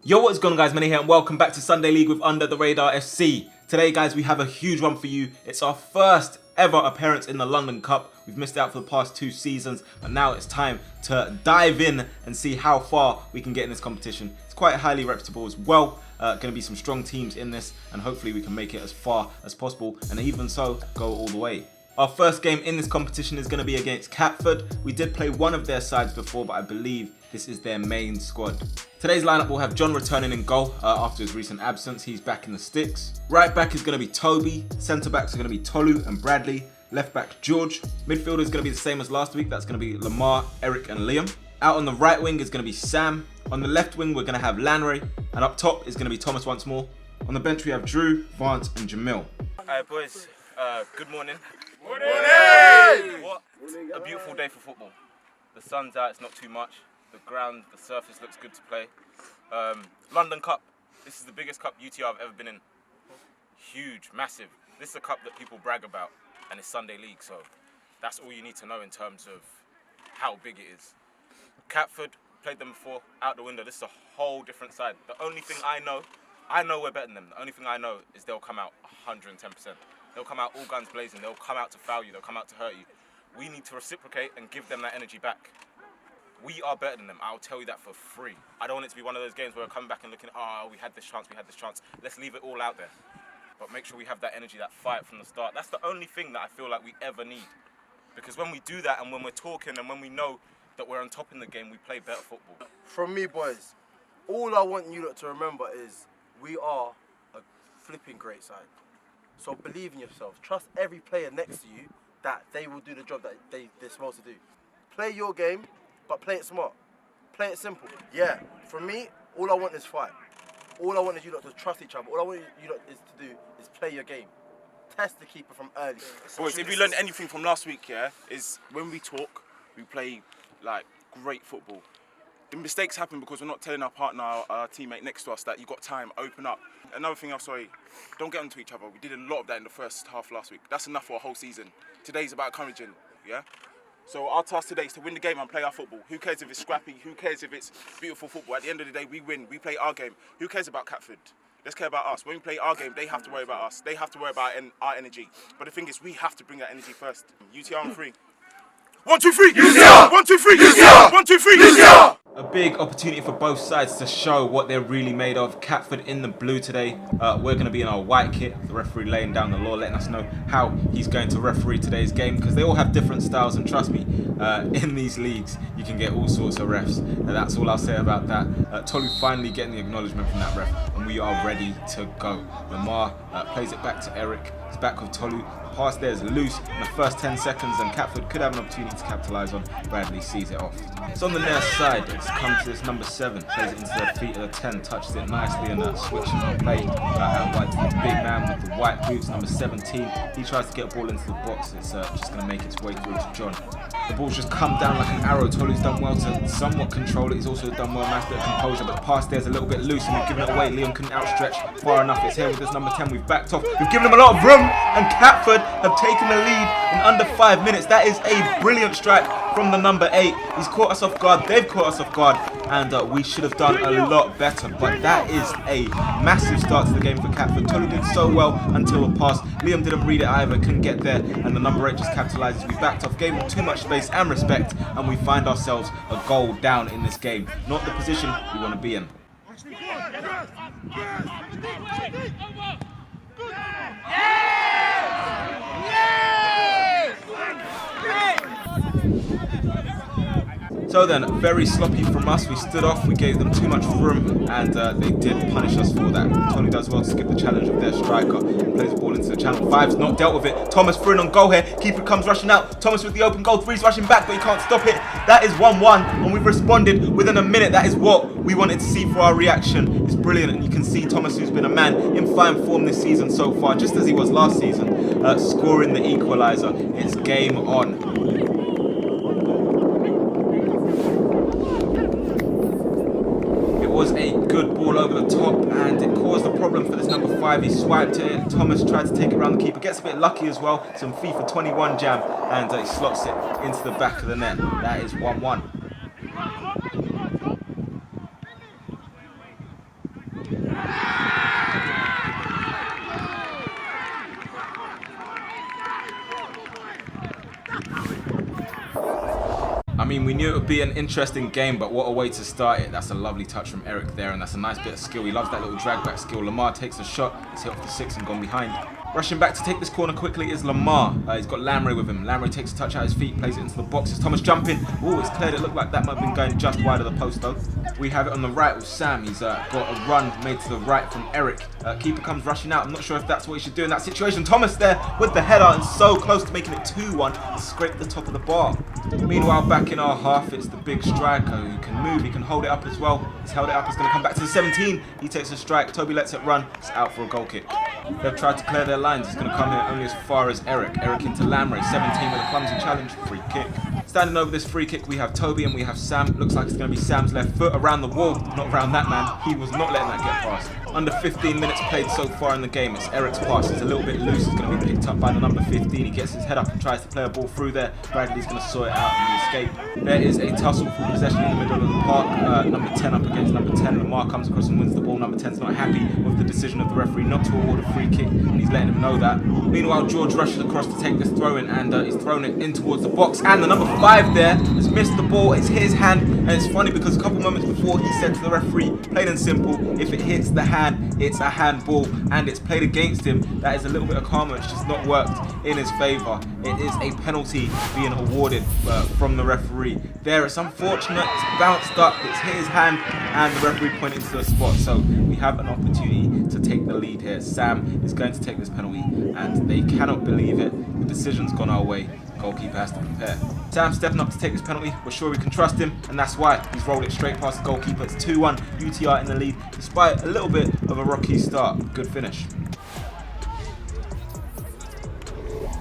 Yo, what's going on guys, Manny here and welcome back to Sunday League with Under the Radar FC. Today guys, we have a huge one for you. It's our first ever appearance in the London Cup. We've missed out for the past 2 seasons, but now it's time to dive in and see how far we can get in this competition. It's quite highly reputable as well. Going to be some strong teams in this and hopefully we can make it as far as possible and even so, go all the way. Our first game in this competition is going to be against Catford. We did play one of their sides before, but I believe this is their main squad. Today's lineup will have John returning in goal after his recent absence. He's back in the sticks. Right back is going to be Toby. Centre backs are going to be Tolu and Bradley. Left back George. Midfielder is going to be the same as last week. That's going to be Lamar, Eric and Liam. Out on the right wing is going to be Sam. On the left wing we're going to have Lanray. And up top is going to be Thomas once more. On the bench we have Drew, Vance and Jamil. Alright boys, good morning. Morning! What a beautiful day for football. The sun's out, it's not too much. The ground, the surface looks good to play. London Cup, this is the biggest cup UTR I've ever been in. Huge, massive. This is a cup that people brag about and it's Sunday League, so that's all you need to know in terms of how big it is. Catford, played them before, out the window. This is a whole different side. The only thing I know we're better than them. The only thing I know is they'll come out 110%. They'll come out all guns blazing. They'll come out to foul you. They'll come out to hurt you. We need to reciprocate and give them that energy back. We are better than them. I'll tell you that for free. I don't want it to be one of those games where we're coming back and looking, we had this chance, we had this chance. Let's leave it all out there. But make sure we have that energy, that fight from the start. That's the only thing that I feel like we ever need. Because when we do that and when we're talking and when we know that we're on top in the game, we play better football. From me, boys, all I want you lot to remember is we are a flipping great side. So believe in yourself. Trust every player next to you that they will do the job that they're supposed to do. Play your game, but play it smart. Play it simple. Yeah, from me, all I want is fight. All I want is you lot to trust each other. All I want you lot is to do is play your game. Test the keeper from early. Boys, if we learned anything from last week, is when we talk, we play like great football. The mistakes happen because we're not telling our partner, our teammate next to us that you got time, open up. Another thing, don't get onto each other. We did a lot of that in the first half last week. That's enough for a whole season. Today's about encouraging, yeah? So our task today is to win the game and play our football. Who cares if it's scrappy? Who cares if it's beautiful football? At the end of the day, we win. We play our game. Who cares about Catford? Let's care about us. When we play our game, they have to worry about us. They have to worry about our energy. But the thing is, we have to bring that energy first. UTR on 3. 1, 2, 3. UTR! 1, 2, 3. UTR! 1, 2, 3. UTR! A big opportunity for both sides to show what they're really made of. Catford in the blue today. We're going to be in our white kit. The referee laying down the law, letting us know how he's going to referee today's game because they all have different styles. And trust me, in these leagues, you can get all sorts of refs. And that's all I'll say about that. Tolu finally getting the acknowledgement from that ref, and we are ready to go. Lamar plays it back to Eric. He's back with Tolu. The pass there is loose in the first 10 seconds, and Catford could have an opportunity to capitalise on. Bradley sees it off. It's on the near side. It's come to this number 7. Plays it into the feet of the 10. Touches it nicely and switches on play. Out wide to the big man with the white boots, number 17. He tries to get a ball into the box. It's just going to make its way through to John. The ball's just come down like an arrow. Tolu's done well to somewhat control it. He's also done well, nice bit of composure, but the pass there's a little bit loose and we've given it away. Liam couldn't outstretch far enough. It's here with this number 10. We've backed off. We've given him a lot of room, and Catford have taken the lead in under 5 minutes. That is a brilliant strike from the number 8. He's caught us off guard. They've caught us off guard, and we should have done a lot better. But that is a massive start to the game for Catford. Tolu did so well until the pass. Liam didn't read it either, couldn't get there, and the number 8 just capitalises. We backed off, gave him too much space and respect, and we find ourselves a goal down in this game. Not the position we want to be in. So then, very sloppy from us. We stood off, we gave them too much room, and they did punish us for that. Tony does well to skip the challenge of their striker and plays the ball into the channel. 5's not dealt with it. Thomas through on goal here. Keeper comes rushing out. Thomas with the open goal. 3's rushing back, but he can't stop it. That is 1-1, and we've responded within a minute. That is what we wanted to see for our reaction. It's brilliant, and you can see Thomas, who's been a man in fine form this season so far, just as he was last season, scoring the equaliser. It's game on. Was a good ball over the top, and it caused a problem for this number 5. He swiped it. Thomas tried to take it around the keeper, gets a bit lucky as well. Some FIFA 21 jam, and he slots it into the back of the net. That is 1-1. I mean, we knew it would be an interesting game, but what a way to start it. That's a lovely touch from Eric there, and that's a nice bit of skill. He loves that little drag back skill. Lamar takes a shot. He's hit off the 6 and gone behind. Rushing back to take this corner quickly is Lamar. He's got Lamry with him. Lamry takes a touch out his feet, plays it into the box. Is Thomas jumping? Oh, it's cleared. It looked like that might have been going just wide of the post though. We have it on the right with Sam. He's got a run made to the right from Eric. Keeper comes rushing out. I'm not sure if that's what he should do in that situation. Thomas there with the header and so close to making it 2-1. Scraped the top of the bar. Meanwhile, back in our half, it's the big striker who can move. He can hold it up as well. He's held it up. He's going to come back to the 17. He takes a strike. Toby lets it run. It's out for a goal kick. They've tried to clear their lines. He's going to come here only as far as Eric. Eric into Lamry. 17 with a clumsy challenge. Free kick. Standing over this free kick, we have Toby and we have Sam. Looks like it's going to be Sam's left foot around the wall. Not around that man. He was not letting that get past. Under 15 minutes played so far in the game. It's Eric's pass. It's a little bit loose. It's going to be picked up by the number 15. He gets his head up and tries to play a ball through there. Bradley's going to sort it out and escape. There is a tussle for possession in the middle of the park. Number 10 up against number 10. Lamar comes across and wins the ball. Number 10's not happy with the decision of the referee not to award a free kick, and he's letting him know that. Meanwhile, George rushes across to take this throw in, and he's thrown it in towards the box. And the number 5 there has missed the ball. It's his hand, and it's funny because a couple moments before he said to the referee, plain and simple, if it hits the hand, it's a handball, and it's played against him. That is a little bit of karma. It's just not worked in his favour. It is a penalty being awarded from the referee. There, it's unfortunate. It's bounced up. It's his hand, and the referee pointed to the spot. So we have an opportunity to take the lead here. Sam is going to take this penalty, and they cannot believe it. The decision's gone our way. Goalkeeper has to prepare. Sam stepping up to take this penalty. We're sure we can trust him, and that's why he's rolled it straight past the goalkeeper. It's 2-1. UTR in the lead, despite a little bit of a rocky start. Good finish.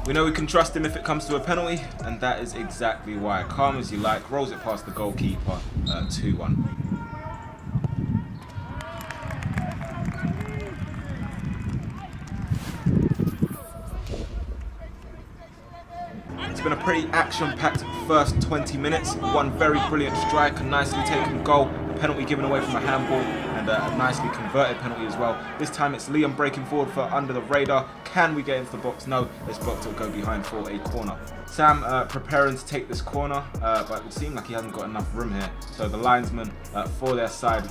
We know we can trust him if it comes to a penalty, and that is exactly why. Calm as you like, rolls it past the goalkeeper. 2-1. It's been a pretty action-packed first 20 minutes. One very brilliant strike, a nicely taken goal, a penalty given away from a handball, and a nicely converted penalty as well. This time it's Liam breaking forward for under the radar. Can we get into the box? No, this box will go behind for a corner. Sam preparing to take this corner, but it would seem like he hasn't got enough room here. So the linesman for their side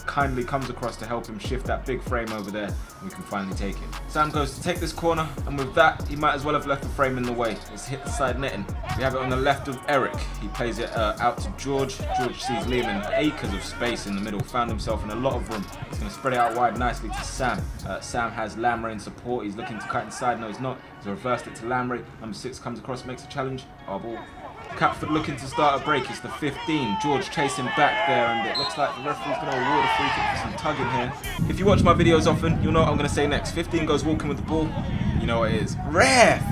kindly comes across to help him shift that big frame over there, and we can finally take it. Sam goes to take this corner, and with that, he might as well have left the frame in the way. It's hit the side netting. We have it on the left of Eric. He plays it out to George. George sees Liam in acres of space in the middle, found himself in a lot of room. He's going to spread it out wide nicely to Sam. Sam has Lamry in support. He's looking to cut inside. No, he's not. He's reversed it to Lamry. Number 6 comes across, makes a challenge. Our ball. Catford looking to start a break. It's the 15. George chasing back there, and it looks like the referee's going to award a free kick for some tugging here. If you watch my videos often, you'll know what I'm going to say next. 15 goes walking with the ball. You know what it is. Ref!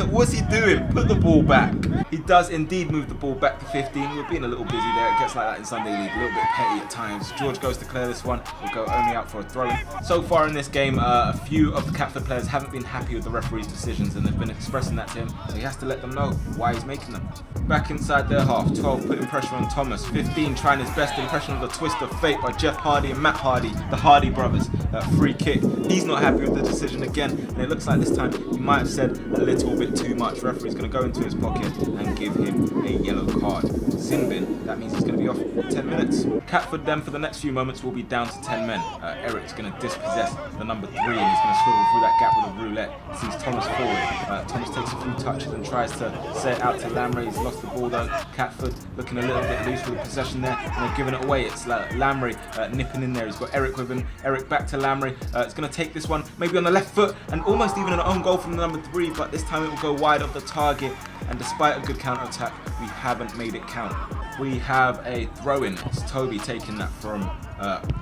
What's he doing? Put the ball back. He does indeed move the ball back to 15. We're being a little busy there. It gets like that in Sunday League. A little bit petty at times. George goes to clear this one. We'll go only out for a throw. So far in this game, a few of the Catford players haven't been happy with the referee's decisions, and they've been expressing that to him. So he has to let them know why he's making them. Back inside their half. 12 putting pressure on Thomas. 15 trying his best impression of the twist of fate by Jeff Hardy and Matt Hardy, the Hardy brothers. Free kick. He's not happy with the decision again, and it looks like this time he might have said a little bit too much. Referee's going to go into his pocket and give him a yellow card. Sin bin, that means he's going to be off for 10 minutes. Catford then for the next few moments will be down to 10 men. Eric's going to dispossess the number 3, and he's going to swivel through that gap with a roulette. Sees Thomas forward. Thomas takes a few touches and tries to set it out to Lamry. He's lost the ball though. Catford looking a little bit loose with possession there, and they're giving it away. It's Lamry nipping in there. He's got Eric with him. Eric back to Lamry. It's going to take this one maybe on the left foot, and almost even an own goal from the number 3, but this time it will go wide of the target, and despite a good counter-attack, we haven't made it count. We have a throw-in. It's Toby taking that from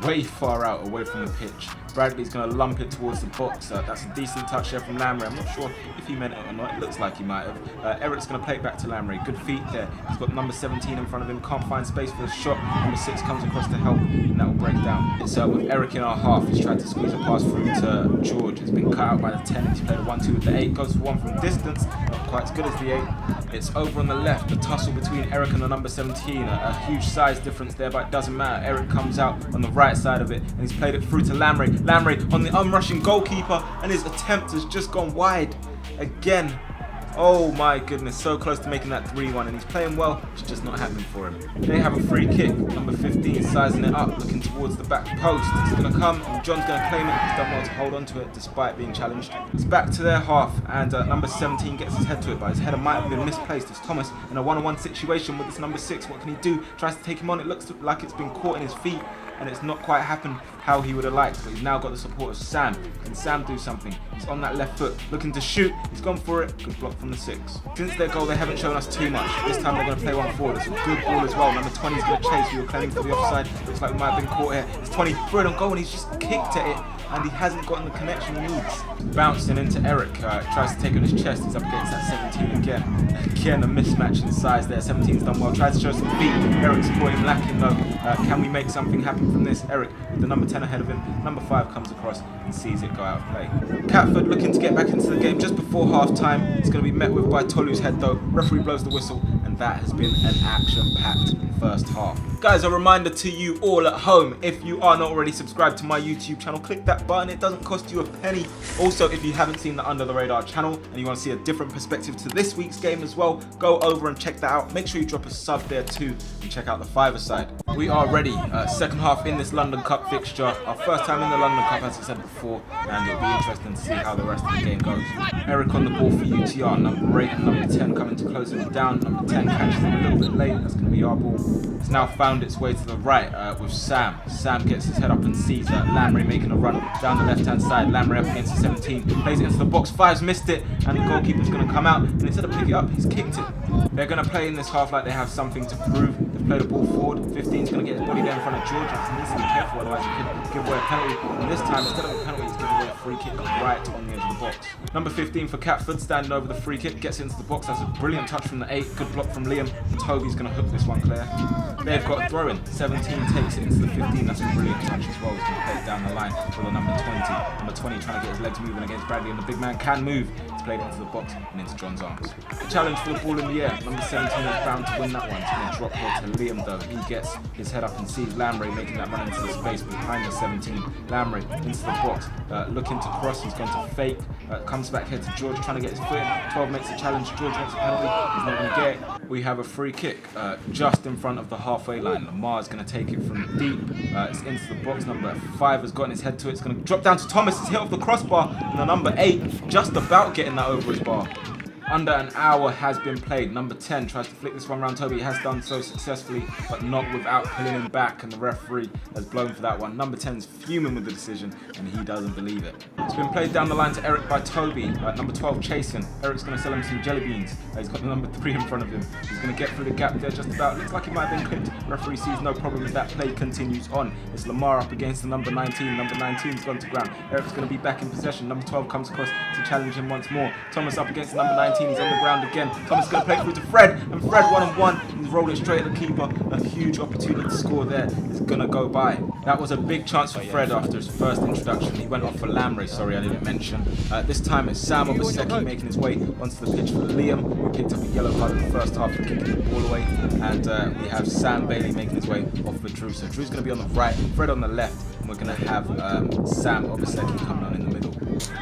way far out, away from the pitch. Bradley's going to lump it towards the box. That's a decent touch there from Lamry. I'm not sure if he meant it or not. It looks like he might have. Eric's going to play it back to Lamry. Good feet there. He's got number 17 in front of him. Can't find space for the shot. Number 6 comes across to help, and that will break down. It's with Eric in our half. He's tried to squeeze a pass through to George. It's been cut out by the 10. He's played a 1-2 with the 8. Goes for one from distance. Not quite as good as the 8. It's over on the left. The tussle between Eric and the number 17. A huge size difference there, but it doesn't matter. Eric comes out on the right side of it, and he's played it through to Lamry. Lamry on the unrushing goalkeeper, and his attempt has just gone wide again. Oh my goodness, so close to making that 3-1, and he's playing well, it's just not happening for him. They have a free kick, number 15 sizing it up, looking towards the back post. It's going to come, and John's going to claim it. He's done well to hold on to it despite being challenged. It's back to their half, and number 17 gets his head to it, but his header might have been misplaced. It's Thomas in a one-on-one situation with this number 6. What can he do? Tries to take him on. It looks like it's been caught in his feet, and it's not quite happened how he would have liked, but he's now got the support of Sam. Can Sam do something? He's on that left foot, looking to shoot. He's gone for it. Good block from the 6. Since their goal, they haven't shown us too much. This time they're going to play one forward. It's a good ball as well. Number 20 is going to chase. We were claiming for the offside. Looks like we might have been caught here. It's 20, threw it on goal, and he's just kicked at it, and he hasn't gotten the connection he needs. Bouncing into Eric, tries to take it on his chest. He's up against that 17 again. Again, a mismatch in size there. 17's done well. Tries to show some feet. Eric's caught him lacking though. Can we make something happen from this? Eric with the number 10 ahead of him. Number 5 comes across and sees it go out of play. Catford looking to get back into the game just before half time. It's going to be met with by Tolu's head though. Referee blows the whistle, and that has been an action-packed first half. Guys, a reminder to you all at home, if you are not already subscribed to my YouTube channel, click that button. It doesn't cost you a penny. Also, if you haven't seen the Under the Radar channel and you want to see a different perspective to this week's game as well, go over and check that out. Make sure you drop a sub there too and check out the 5-a-side. We are ready, second half in this London Cup fixture. Our first time in the London Cup, as I said before, and it'll be interesting to see how the rest of the game goes. Eric on the ball for UTR, number 8 and number 10 coming to close him down. Number 10 catches it a little bit late. That's going to be our ball. It's now found its way to the right with Sam. Sam gets his head up and sees Lamry making a run down the left-hand side. Lamry up against the 17, plays it into the box. 5's missed it, and the goalkeeper's going to come out, and instead of pick it up, he's kicked it. They're going to play in this half like they have something to prove. They've played the ball forward. 15's going to get his body there in front of George. He needs to be careful, otherwise he could give away a penalty. And this time, instead of a penalty, he's giving away a free kick right on the edge of the box. Number 15 for Catford, standing over the free kick, gets into the box. That's a brilliant touch from the 8. Good block from Liam. Toby's going to hook this one clear. They've got a throw in. 17 takes it into the 15. That's a brilliant touch as well. He's going to play it down the line for the number 20. Number 20 trying to get his legs moving against Bradley, and the big man can move. He's played it into the box and into John's arms. The challenge for the ball in the air. Number 17 is bound to win that one. It's going to drop here to Liam though. He gets his head up and sees Lamry making that run into the space behind the 17. Lamry into the box, looking to cross. He's going to fake. Comes back here to George trying to get his foot in. 12 makes a challenge. George wants a penalty. He's not going to get it. We have a free kick just in front of the halfway line. Lamar is going to take it from deep. It's into the box. Number 5 has gotten his head to it. It's going to drop down to Thomas. It's hit off the crossbar. And the number 8 just about getting that over his bar. Under an hour has been played. Number 10 tries to flick this one around Toby. He has done so successfully, but not without pulling him back, and the referee has blown for that one. Number 10 is fuming with the decision, and he doesn't believe it. It's been played down the line to Eric by Toby. Number 12 chasing. Eric's going to sell him some jelly beans. He's got the number 3 in front of him. He's going to get through the gap there just about. Looks like he might have been clipped. Referee sees no problem as that play continues on. It's Lamar up against the number 19. Number 19's gone to ground. Eric's going to be back in possession. Number 12 comes across to challenge him once more. Thomas up against the number 19. He's on the ground again. Thomas is going to play through to Fred, and Fred one-on-one. He's rolled it straight at the keeper. A huge opportunity to score there is going to go by. That was a big chance for Fred after his first introduction. He went off for Lamry, sorry I didn't mention. This time it's Sam Obaseki making his way onto the pitch for Liam, who picked up a yellow card in the first half for kicking the ball away. And we have Sam Bailey making his way off for Drew. So Drew's going to be on the right, Fred on the left, and we're going to have Sam Obaseki coming on in the middle.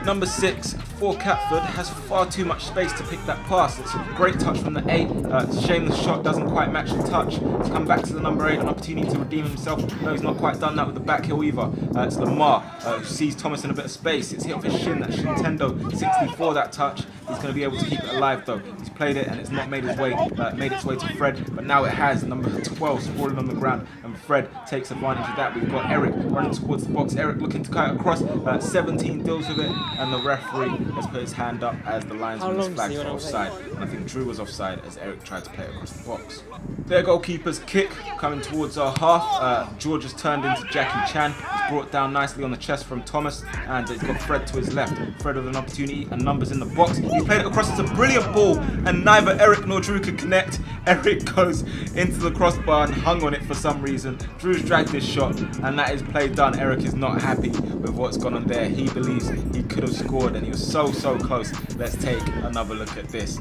Number 6 for Catford has far too much space to pick that pass. It's a great touch from the 8. It's a shame the shot doesn't quite match the touch. It's come back to the number 8, an opportunity to redeem himself. No, he's not quite done that with the back heel either. It's Lamar who sees Thomas in a bit of space. It's hit off his shin, that Shintendo 64 that touch. He's going to be able to keep it alive though. He's played it and it's not made its way to Fred, but now it has. Number 12 sprawling on the ground, and Fred takes advantage of that. We've got Eric running towards the box. Eric looking to cut across. 17 deals with it, and the referee has put his hand up as the linesman is flagged for offside. And I think Drew was offside as Eric tried to play it across the box. Their goalkeeper's kick coming towards our half. George has turned into Jackie Chan. He's brought down nicely on the chest from Thomas, and he's got Fred to his left. Fred with an opportunity and numbers in the box. He's played it across. It's a brilliant ball, and neither Eric nor Drew could connect. Eric goes into the crossbar and hung on it for some reason. Drew's dragged this shot, and that is play done. Eric is not happy with what's gone on there. He believes he could have scored, and he was so close. Let's take another look at this.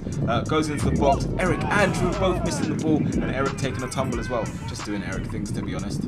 Goes into the box. Eric and Drew both missing the ball, and Eric taking a tumble as well. Just doing Eric things, to be honest.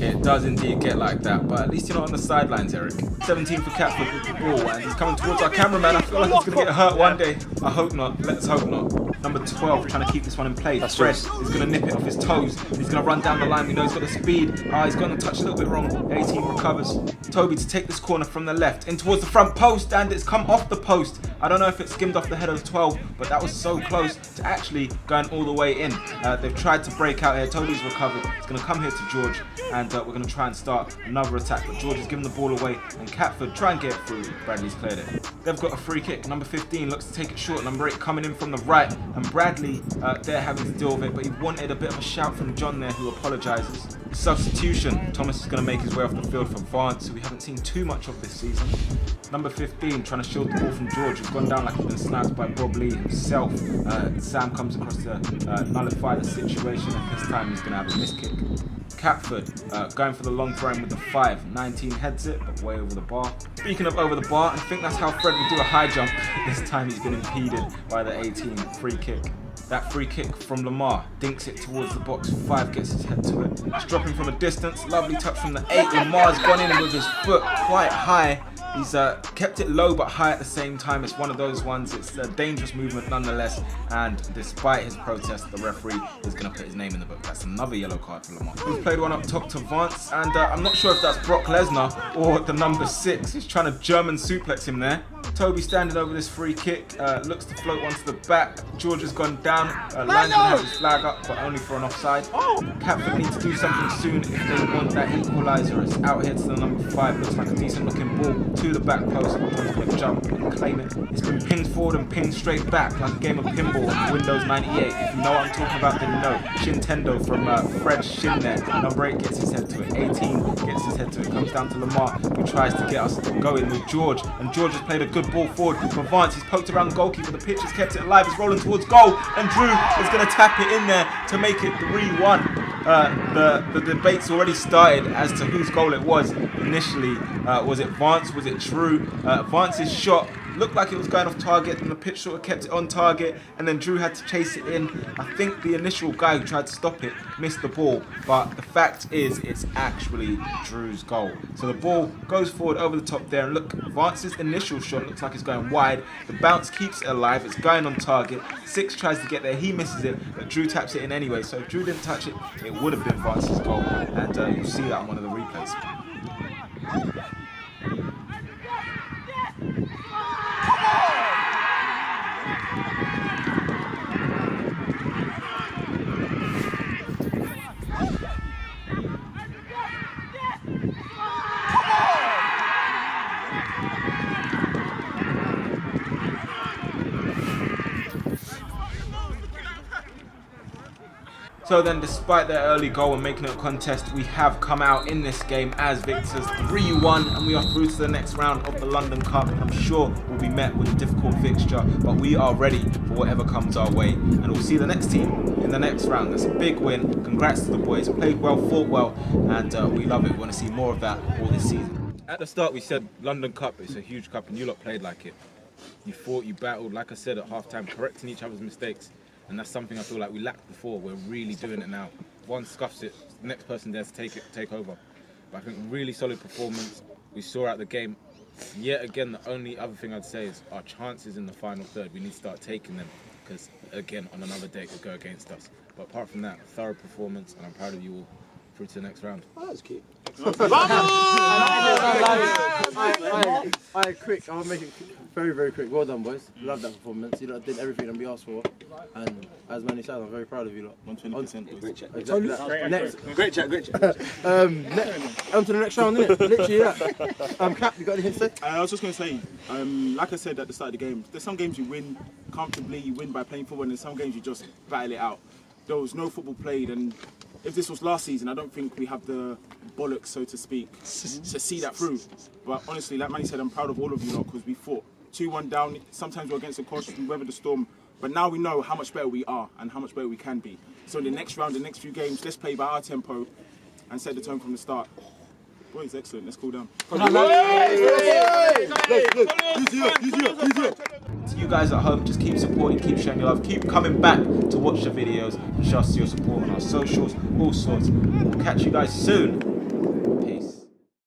It does indeed get like that, but at least you're not on the sidelines, Eric. 17 for Catford with the ball, and he's coming towards our cameraman. I feel like he's going to get hurt one day. I hope not. Let's hope not. Number 12 trying to keep this one in play. Fred is going to nip it off his toes. He's going to run down the line. We know he's got the speed. He's going to touch a little bit wrong. 18 recovers. Toby to take this corner from the left in towards the front post, and it's come off the post. I don't know if it skimmed off the head of the 12, but that was so close to actually going all the way in. They've tried to break out here. Toby's recovered. It's going to come here to George, and we're going to try and start another attack. But George is giving the ball away, and Catford try and get it through. Bradley's cleared it. They've got a free kick. Number 15 looks to take it short. Number 8 coming in from the right, and Bradley they're having to deal with it, but he wanted a bit of a shout from John there, who apologises. Substitution. Thomas is going to make his way off the field for Vance, who we haven't seen too much of this season. Number 15 trying to shield the ball from George, who's gone down like he's been sniped by Bob Lee himself. Sam comes across to nullify the situation, and this time he's going to have a miss kick. Catford going for the long throw with the 5. 19 heads it, but way over the bar. Speaking of over the bar, I think that's how Fred would do a high jump. This time he's been impeded by the 18. Free kick. That free kick from Lamar dinks it towards the box. 5 gets his head to it. It's dropping from a distance. Lovely touch from the 8. Lamar's gone in with his foot quite high. He's kept it low but high at the same time. It's one of those ones. It's a dangerous movement nonetheless. And despite his protest, the referee is going to put his name in the book. That's another yellow card for Lamar. We've played one up top to Vance, and I'm not sure if that's Brock Lesnar or the number 6. He's trying to German suplex him there. Toby standing over this free kick, looks to float one to the back. George has gone down. Line's going to have his flag up, but only for an offside. Catford need to do something soon if they want that equaliser. It's out here to the number 5. Looks like a decent looking ball to the back post. He's going to jump and claim it. It's been pinged forward and pinged straight back like a game of pinball on Windows 98. If you know what I'm talking about, then you know. Shintendo from Fred Shin there. Number 8 gets his head to it. 18 gets his head to it. Comes down to Lamar, who tries to get us going with George. And George has played a good ball forward for Vance. He's poked around the goalkeeper. The pitch has kept it alive. He's rolling towards goal. And Drew is going to tap it in there to make it 3-1. The debate's already started as to whose goal it was initially. Was it Vance? Was it Drew? Vance's shot looked like it was going off target, and the pitch sort of kept it on target, and then Drew had to chase it in. I think the initial guy who tried to stop it missed the ball, but the fact is it's actually Drew's goal. So the ball goes forward over the top there, and look, Vance's initial shot looks like it's going wide. The bounce keeps it alive. It's going on target. 6 tries to get there. He misses it, but Drew taps it in anyway. So if Drew didn't touch it, it would have been Vance's goal, and you'll see that on one of the replays. So then, despite their early goal and making it a contest, we have come out in this game as victors, 3-1, and we are through to the next round of the London Cup. And I'm sure we'll be met with a difficult fixture, but we are ready for whatever comes our way. And we'll see the next team in the next round. That's a big win. Congrats to the boys. Played well, fought well, and we love it. We want to see more of that all this season. At the start, we said London Cup is a huge cup, and you lot played like it. You fought, you battled, like I said at half-time, correcting each other's mistakes. And that's something I feel like we lacked before. We're really doing it now. If one scuffs it, the next person there to take over. But I think really solid performance. We saw out the game. Yet again, the only other thing I'd say is our chances in the final third. We need to start taking them, because again, on another day it could go against us. But apart from that, thorough performance, and I'm proud of you all. Through to the next round. Oh, that's cute. Alright, quick. I'll make it very, very quick. Well done, boys. Love that performance. You lot did everything that we asked for, and as Manny said, I'm very proud of you lot. 120%. Great chat. Exactly. Next, Great chat. on to the next round, innit? Literally that. Cap, you got anything to say? I was just going to say, like I said at the start of the game, there's some games you win comfortably, you win by playing football, and there's some games you just battle it out. There was no football played, and if this was last season, I don't think we have the bollocks, so to speak, to see that through. But honestly, like Manny said, I'm proud of all of you lot, because we fought 2-1 down. Sometimes we're against the course, we weather the storm. But now we know how much better we are and how much better we can be. So in the next round, the next few games, let's play by our tempo. and set the tone from the start. Boys, excellent. Let's cool down. To you guys at home, just keep supporting, keep showing your love, keep coming back to watch the videos and show us your support on our socials, all sorts. We'll catch you guys soon.